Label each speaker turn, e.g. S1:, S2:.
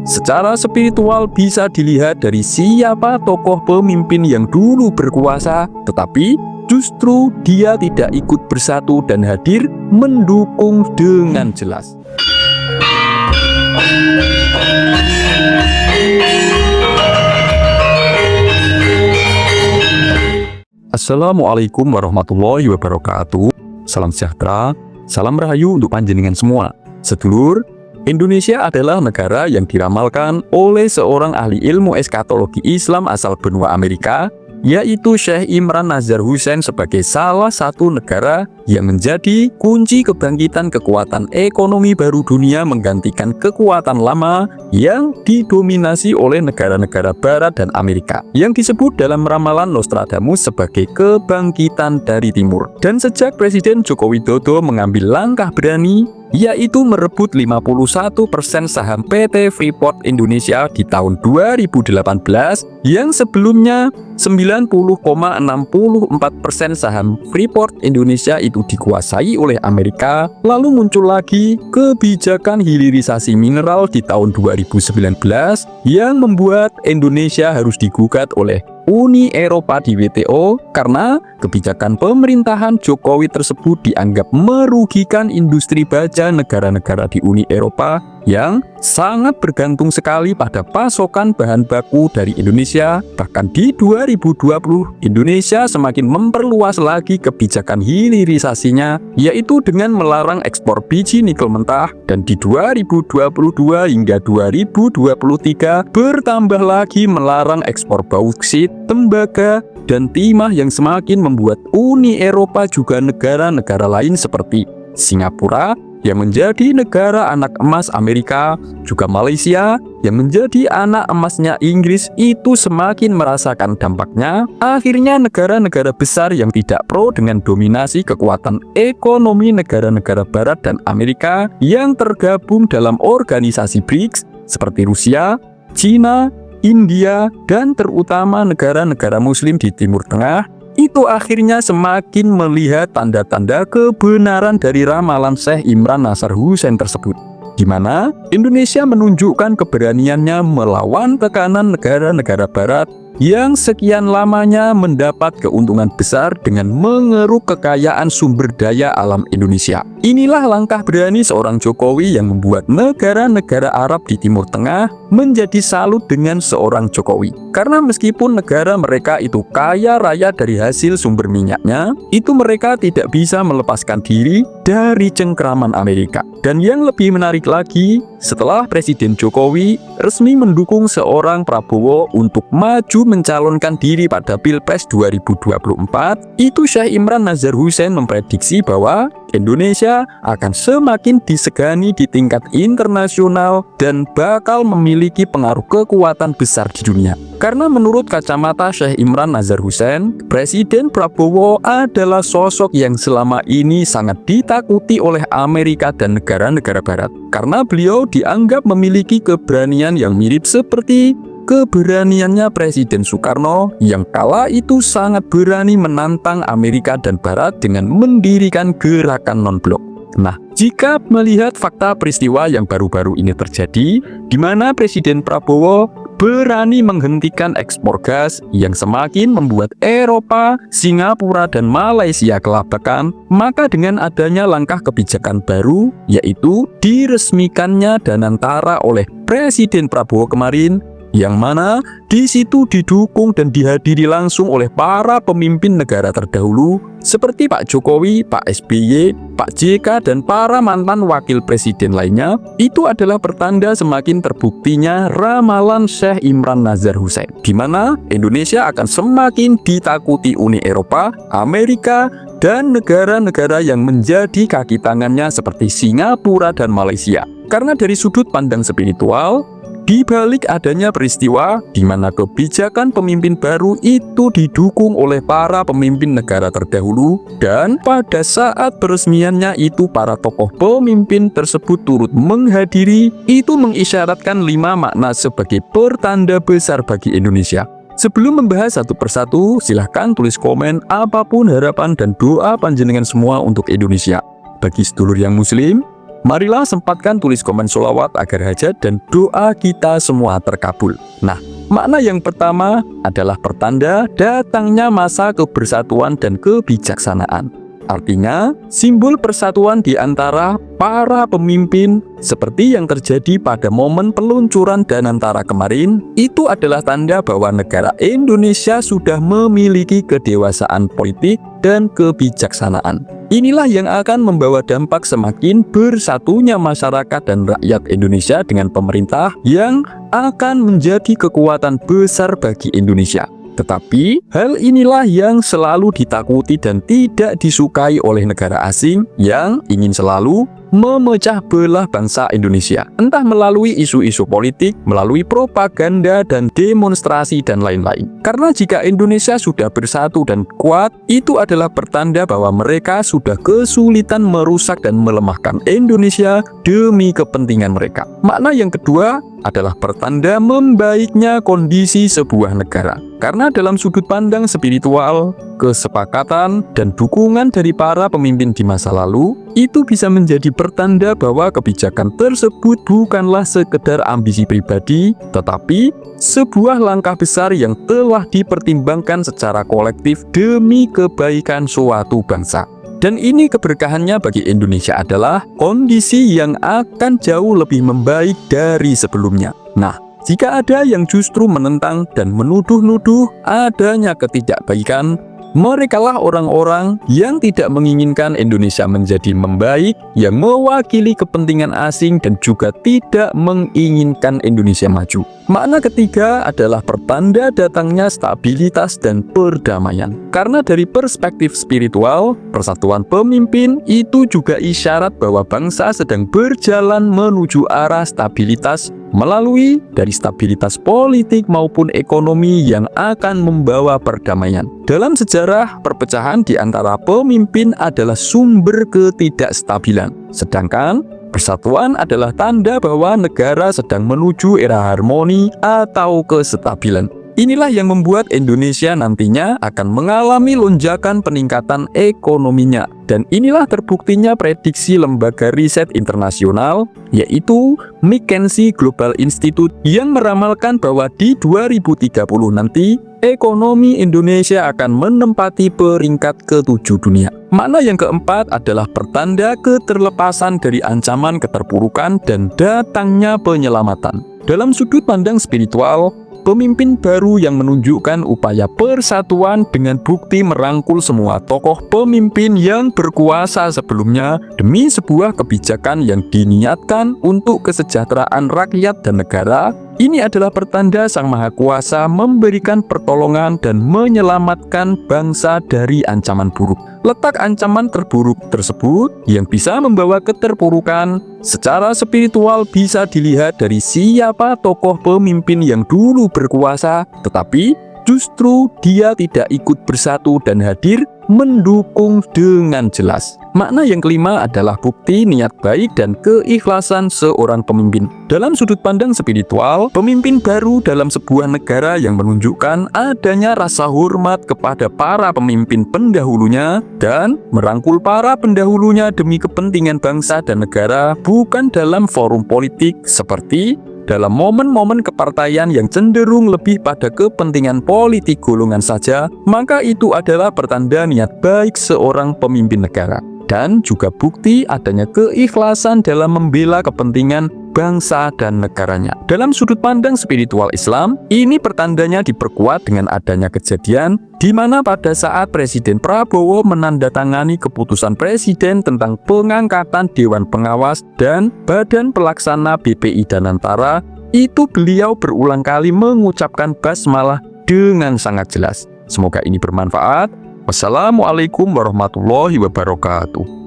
S1: Secara spiritual bisa dilihat dari siapa tokoh pemimpin yang dulu berkuasa, tetapi justru dia tidak ikut bersatu dan hadir mendukung dengan jelas. Assalamualaikum warahmatullahi wabarakatuh. Salam sejahtera, salam rahayu untuk panjenengan semua. Sedulur, Indonesia adalah negara yang diramalkan oleh seorang ahli ilmu eskatologi Islam asal benua Amerika, yaitu Syekh Imran Nazar Hussein, sebagai salah satu negara yang menjadi kunci kebangkitan kekuatan ekonomi baru dunia menggantikan kekuatan lama yang didominasi oleh negara-negara Barat dan Amerika, yang disebut dalam ramalan Nostradamus sebagai kebangkitan dari timur. Dan sejak Presiden Joko Widodo mengambil langkah berani, yaitu merebut 51% saham PT Freeport Indonesia di tahun 2018, yang sebelumnya 90,64% saham Freeport Indonesia itu dikuasai oleh Amerika. Lalu muncul lagi kebijakan hilirisasi mineral di tahun 2019 yang membuat Indonesia harus digugat oleh Uni Eropa di WTO karena kebijakan pemerintahan Jokowi tersebut dianggap merugikan industri baja negara-negara di Uni Eropa yang sangat bergantung sekali pada pasokan bahan baku dari Indonesia. Bahkan di 2020, Indonesia semakin memperluas lagi kebijakan hilirisasinya, yaitu dengan melarang ekspor biji nikel mentah, dan di 2022 hingga 2023 bertambah lagi melarang ekspor bauksit, tembaga, dan timah, yang semakin membuat Uni Eropa juga negara-negara lain seperti Singapura yang menjadi negara anak emas Amerika, juga Malaysia yang menjadi anak emasnya Inggris, itu semakin merasakan dampaknya. Akhirnya negara-negara besar yang tidak pro dengan dominasi kekuatan ekonomi negara-negara Barat dan Amerika yang tergabung dalam organisasi BRICS seperti Rusia, China, India, dan terutama negara-negara Muslim di Timur Tengah, itu akhirnya semakin melihat tanda-tanda kebenaran dari ramalan Syekh Imran Nazar Hussein tersebut, di mana Indonesia menunjukkan keberaniannya melawan tekanan negara-negara Barat yang sekian lamanya mendapat keuntungan besar dengan mengeruk kekayaan sumber daya alam Indonesia. Inilah langkah berani seorang Jokowi yang membuat negara-negara Arab di Timur Tengah menjadi salut dengan seorang Jokowi. Karena meskipun negara mereka itu kaya raya dari hasil sumber minyaknya, itu mereka tidak bisa melepaskan diri dari cengkraman Amerika. Dan yang lebih menarik lagi, setelah Presiden Jokowi resmi mendukung seorang Prabowo untuk maju mencalonkan diri pada Pilpres 2024, itu Syekh Imran Nazar Hussein memprediksi bahwa Indonesia akan semakin disegani di tingkat internasional dan bakal memiliki pengaruh kekuatan besar di dunia. Karena menurut kacamata Syekh Imran Nazar Hussein, Presiden Prabowo adalah sosok yang selama ini sangat ditakuti oleh Amerika dan negara-negara Barat. Karena beliau dianggap memiliki keberanian yang mirip seperti keberaniannya Presiden Soekarno yang kala itu sangat berani menantang Amerika dan Barat dengan mendirikan gerakan non-blok. Nah, jika melihat fakta peristiwa yang baru-baru ini terjadi, di mana Presiden Prabowo berani menghentikan ekspor gas yang semakin membuat Eropa, Singapura, dan Malaysia kelabakan, maka dengan adanya langkah kebijakan baru, yaitu diresmikannya Danantara oleh Presiden Prabowo kemarin, yang mana di situ didukung dan dihadiri langsung oleh para pemimpin negara terdahulu seperti Pak Jokowi, Pak SBY, Pak JK, dan para mantan wakil presiden lainnya. Itu adalah pertanda semakin terbuktinya ramalan Syekh Imran Nazar Hussein, di mana Indonesia akan semakin ditakuti Uni Eropa, Amerika, dan negara-negara yang menjadi kaki tangannya seperti Singapura dan Malaysia. Karena dari sudut pandang spiritual, di balik adanya peristiwa di mana kebijakan pemimpin baru itu didukung oleh para pemimpin negara terdahulu, dan pada saat peresmiannya itu para tokoh pemimpin tersebut turut menghadiri, itu mengisyaratkan 5 makna sebagai pertanda besar bagi Indonesia. Sebelum membahas satu persatu, silahkan tulis komen apapun harapan dan doa panjenengan semua untuk Indonesia. Bagi sedulur yang muslim, Marilah sempatkan tulis komen sholawat agar hajat dan doa kita semua terkabul. Nah, makna yang pertama adalah pertanda datangnya masa kebersatuan dan kebijaksanaan. Artinya, simbol persatuan di antara para pemimpin seperti yang terjadi pada momen peluncuran Danantara kemarin, itu adalah tanda bahwa negara Indonesia sudah memiliki kedewasaan politik dan kebijaksanaan. Inilah yang akan membawa dampak semakin bersatunya masyarakat dan rakyat Indonesia dengan pemerintah yang akan menjadi kekuatan besar bagi Indonesia. Tetapi, hal inilah yang selalu ditakuti dan tidak disukai oleh negara asing yang ingin selalu memecah belah bangsa Indonesia. Entah melalui isu-isu politik, melalui propaganda dan demonstrasi dan lain-lain. Karena jika Indonesia sudah bersatu dan kuat, itu adalah pertanda bahwa mereka sudah kesulitan merusak dan melemahkan Indonesia demi kepentingan mereka. Makna yang kedua adalah pertanda membaiknya kondisi sebuah negara. Karena dalam sudut pandang spiritual, kesepakatan dan dukungan dari para pemimpin di masa lalu, itu bisa menjadi pertanda bahwa kebijakan tersebut bukanlah sekedar ambisi pribadi, tetapi sebuah langkah besar yang telah dipertimbangkan secara kolektif demi kebaikan suatu bangsa. Dan ini keberkahannya bagi Indonesia adalah kondisi yang akan jauh lebih membaik dari sebelumnya. Nah, jika ada yang justru menentang dan menuduh-nuduh adanya ketidakbaikan, merekalah orang-orang yang tidak menginginkan Indonesia menjadi membaik, yang mewakili kepentingan asing dan juga tidak menginginkan Indonesia maju. Makna ketiga adalah pertanda datangnya stabilitas dan perdamaian. Karena dari perspektif spiritual, persatuan pemimpin itu juga isyarat bahwa bangsa sedang berjalan menuju arah stabilitas melalui dari stabilitas politik maupun ekonomi yang akan membawa perdamaian. Dalam sejarah, perpecahan di antara pemimpin adalah sumber ketidakstabilan. Sedangkan persatuan adalah tanda bahwa negara sedang menuju era harmoni atau kestabilan. Inilah yang membuat Indonesia nantinya akan mengalami lonjakan peningkatan ekonominya. Dan inilah terbuktinya prediksi lembaga riset internasional, yaitu McKinsey Global Institute, yang meramalkan bahwa di 2030 nanti, ekonomi Indonesia akan menempati peringkat ke-7 dunia. Makna yang keempat adalah pertanda keterlepasan dari ancaman keterpurukan dan datangnya penyelamatan. Dalam sudut pandang spiritual, pemimpin baru yang menunjukkan upaya persatuan dengan bukti merangkul semua tokoh pemimpin yang berkuasa sebelumnya demi sebuah kebijakan yang diniatkan untuk kesejahteraan rakyat dan negara. Ini adalah pertanda Sang Maha Kuasa memberikan pertolongan dan menyelamatkan bangsa dari ancaman buruk. Letak ancaman terburuk tersebut yang bisa membawa keterpurukan secara spiritual bisa dilihat dari siapa tokoh pemimpin yang dulu berkuasa, tetapi justru dia tidak ikut bersatu dan hadir mendukung dengan jelas. Makna yang kelima adalah bukti niat baik dan keikhlasan seorang pemimpin. Dalam sudut pandang spiritual, pemimpin baru dalam sebuah negara yang menunjukkan adanya rasa hormat kepada para pemimpin pendahulunya dan merangkul para pendahulunya demi kepentingan bangsa dan negara, bukan dalam forum politik seperti dalam momen-momen kepartaian yang cenderung lebih pada kepentingan politik golongan saja, maka itu adalah pertanda niat baik seorang pemimpin negara. Dan juga bukti adanya keikhlasan dalam membela kepentingan bangsa dan negaranya. Dalam sudut pandang spiritual Islam, ini pertandanya diperkuat dengan adanya kejadian di mana pada saat Presiden Prabowo menandatangani keputusan Presiden tentang pengangkatan Dewan Pengawas dan Badan Pelaksana BPI Danantara, itu beliau berulang kali mengucapkan basmalah dengan sangat jelas. Semoga ini bermanfaat. Wassalamualaikum warahmatullahi wabarakatuh.